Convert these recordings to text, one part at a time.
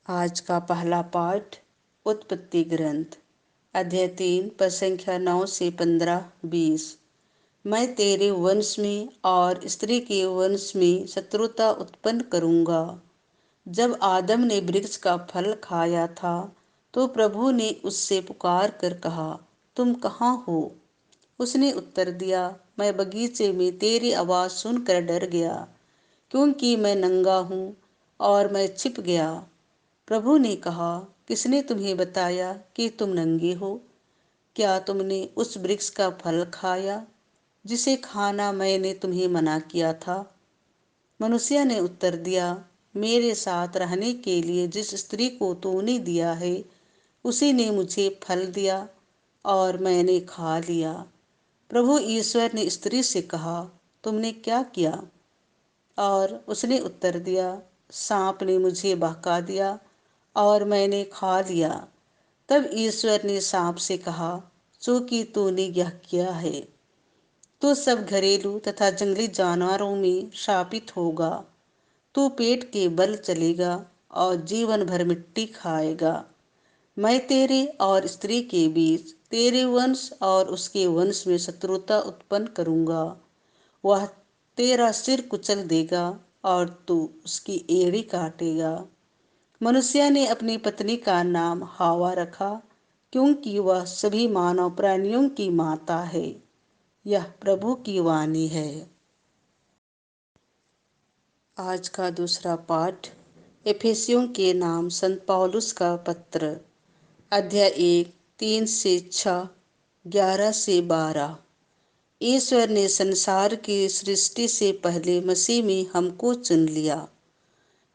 आज का पहला पाठ उत्पत्ति ग्रंथ अध्याय 3 पद संख्या 9 से 15 20। मैं तेरे वंश में और स्त्री के वंश में शत्रुता उत्पन्न करूंगा। जब आदम ने वृक्ष का फल खाया था तो प्रभु ने उससे पुकार कर कहा, तुम कहाँ हो? उसने उत्तर दिया, मैं बगीचे में तेरी आवाज सुनकर डर गया, क्योंकि मैं नंगा हूँ और मैं छिप गया। प्रभु ने कहा, किसने तुम्हें बताया कि तुम नंगे हो? क्या तुमने उस वृक्ष का फल खाया जिसे खाना मैंने तुम्हें मना किया था? मनुष्य ने उत्तर दिया, मेरे साथ रहने के लिए जिस स्त्री को तूने दिया है उसी ने मुझे फल दिया और मैंने खा लिया। प्रभु ईश्वर ने स्त्री से कहा, तुमने क्या किया? और उसने उत्तर दिया, सांप ने मुझे बहका दिया और मैंने खा लिया। तब ईश्वर ने सांप से कहा, चूंकि तूने यह किया है तो सब घरेलू तथा जंगली जानवरों में शापित होगा। तू पेट के बल चलेगा और जीवन भर मिट्टी खाएगा। मैं तेरे और स्त्री के बीच, तेरे वंश और उसके वंश में शत्रुता उत्पन्न करूंगा। वह तेरा सिर कुचल देगा और तू उसकी एड़ी काटेगा। मनुष्य ने अपनी पत्नी का नाम हावा रखा, क्योंकि वह सभी मानव प्राणियों की माता है। यह प्रभु की वाणी है। आज का दूसरा पाठ एफेसियों के नाम संत पौलुस का पत्र अध्याय 1 3 से 6 11 से 12। ईश्वर ने संसार की सृष्टि से पहले मसीह में हमको चुन लिया।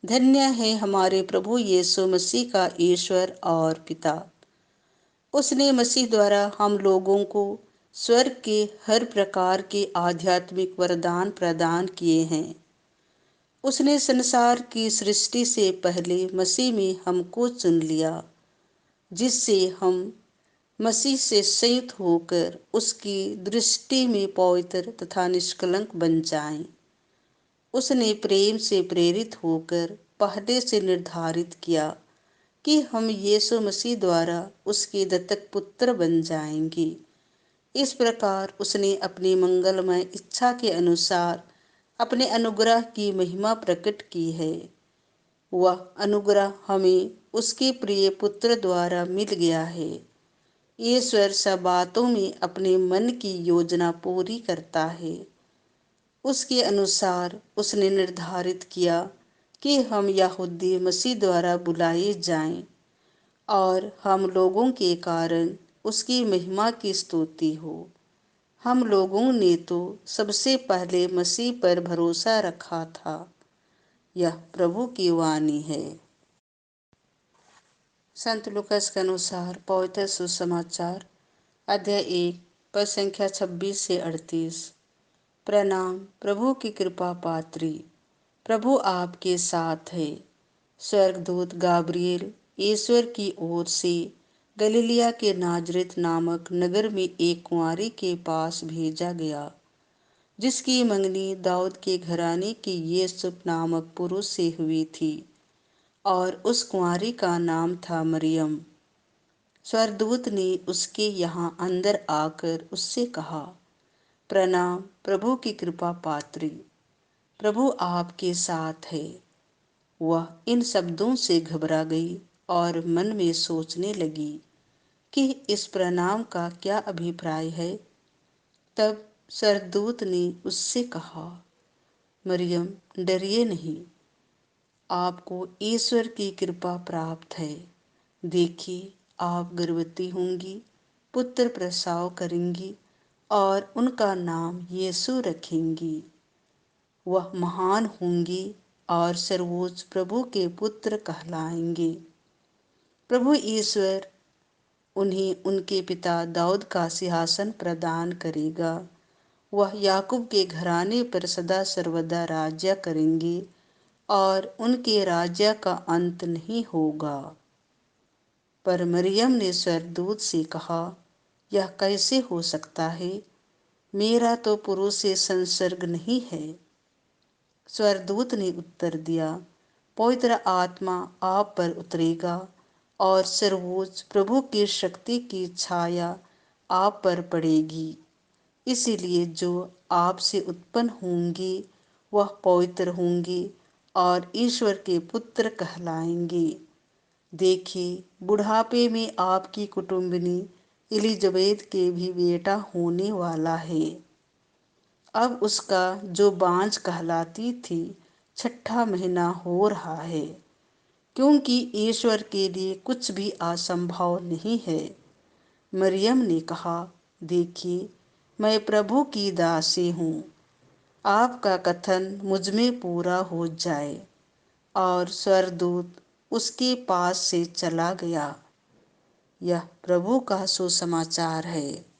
धन्य है हमारे प्रभु यीशु मसीह का ईश्वर और पिता। उसने मसीह द्वारा हम लोगों को स्वर्ग के हर प्रकार के आध्यात्मिक वरदान प्रदान किए हैं। उसने संसार की सृष्टि से पहले मसीह में हमको चुन लिया, जिससे हम मसीह से संयुक्त होकर उसकी दृष्टि में पवित्र तथा निष्कलंक बन जाएं। उसने प्रेम से प्रेरित होकर पहले से निर्धारित किया कि हम यीशु मसीह द्वारा उसके दत्तक पुत्र बन जाएंगे। इस प्रकार उसने अपनी मंगलमय इच्छा के अनुसार अपने अनुग्रह की महिमा प्रकट की है। वह अनुग्रह हमें उसके प्रिय पुत्र द्वारा मिल गया है। ईश्वर सब बातों में अपने मन की योजना पूरी करता है। उसके अनुसार उसने निर्धारित किया कि हम यहूदी मसीह द्वारा बुलाए जाएं और हम लोगों के कारण उसकी महिमा की स्तुति हो। हम लोगों ने तो सबसे पहले मसीह पर भरोसा रखा था। यह प्रभु की वाणी है। संत लूकास के अनुसार पवित्र सुसमाचार अध्याय 1 पद संख्या 26 से 38। प्रणाम प्रभु की कृपा पात्री, प्रभु आपके साथ है। स्वर्गदूत गाब्रिएल ईश्वर की ओर से गलीलिया के नाजरेत नामक नगर में एक कुंवारी के पास भेजा गया, जिसकी मंगनी दाऊद के घराने के यूसुफ नामक पुरुष से हुई थी, और उस कुंवारी का नाम था मरियम। स्वर्गदूत ने उसके यहाँ अंदर आकर उससे कहा, प्रणाम प्रभु की कृपा पात्री, प्रभु आपके साथ है। वह इन शब्दों से घबरा गई और मन में सोचने लगी कि इस प्रणाम का क्या अभिप्राय है। तब स्वर्गदूत ने उससे कहा, मरियम डरिए नहीं, आपको ईश्वर की कृपा प्राप्त है। देखिए, आप गर्भवती होंगी, पुत्र प्रसव करेंगी और उनका नाम यीशु रखेंगी। वह महान होंगी और सर्वोच्च प्रभु के पुत्र कहलाएंगे। प्रभु ईश्वर उन्हें उनके पिता दाऊद का सिंहासन प्रदान करेगा। वह याकूब के घराने पर सदा सर्वदा राज्य करेंगे और उनके राज्य का अंत नहीं होगा। पर मरियम ने स्वर्गदूत से कहा, यह कैसे हो सकता है? मेरा तो पुरुष से संसर्ग नहीं है। स्वर्गदूत ने उत्तर दिया, पवित्र आत्मा आप पर उतरेगा और सर्वोच्च प्रभु की शक्ति की छाया आप पर पड़ेगी। इसीलिए जो आपसे उत्पन्न होंगी वह पवित्र होंगी और ईश्वर के पुत्र कहलाएंगे। देखिए, बुढ़ापे में आपकी कुटुंबिनी एलिजबेथ के भी बेटा होने वाला है। अब उसका जो बांझ कहलाती थी, छठा महीना हो रहा है, क्योंकि ईश्वर के लिए कुछ भी असंभव नहीं है। मरियम ने कहा, देखिए, मैं प्रभु की दासी हूँ, आपका कथन मुझ में पूरा हो जाए। और स्वर्गदूत उसके पास से चला गया। यह प्रभु का सुसमाचार है।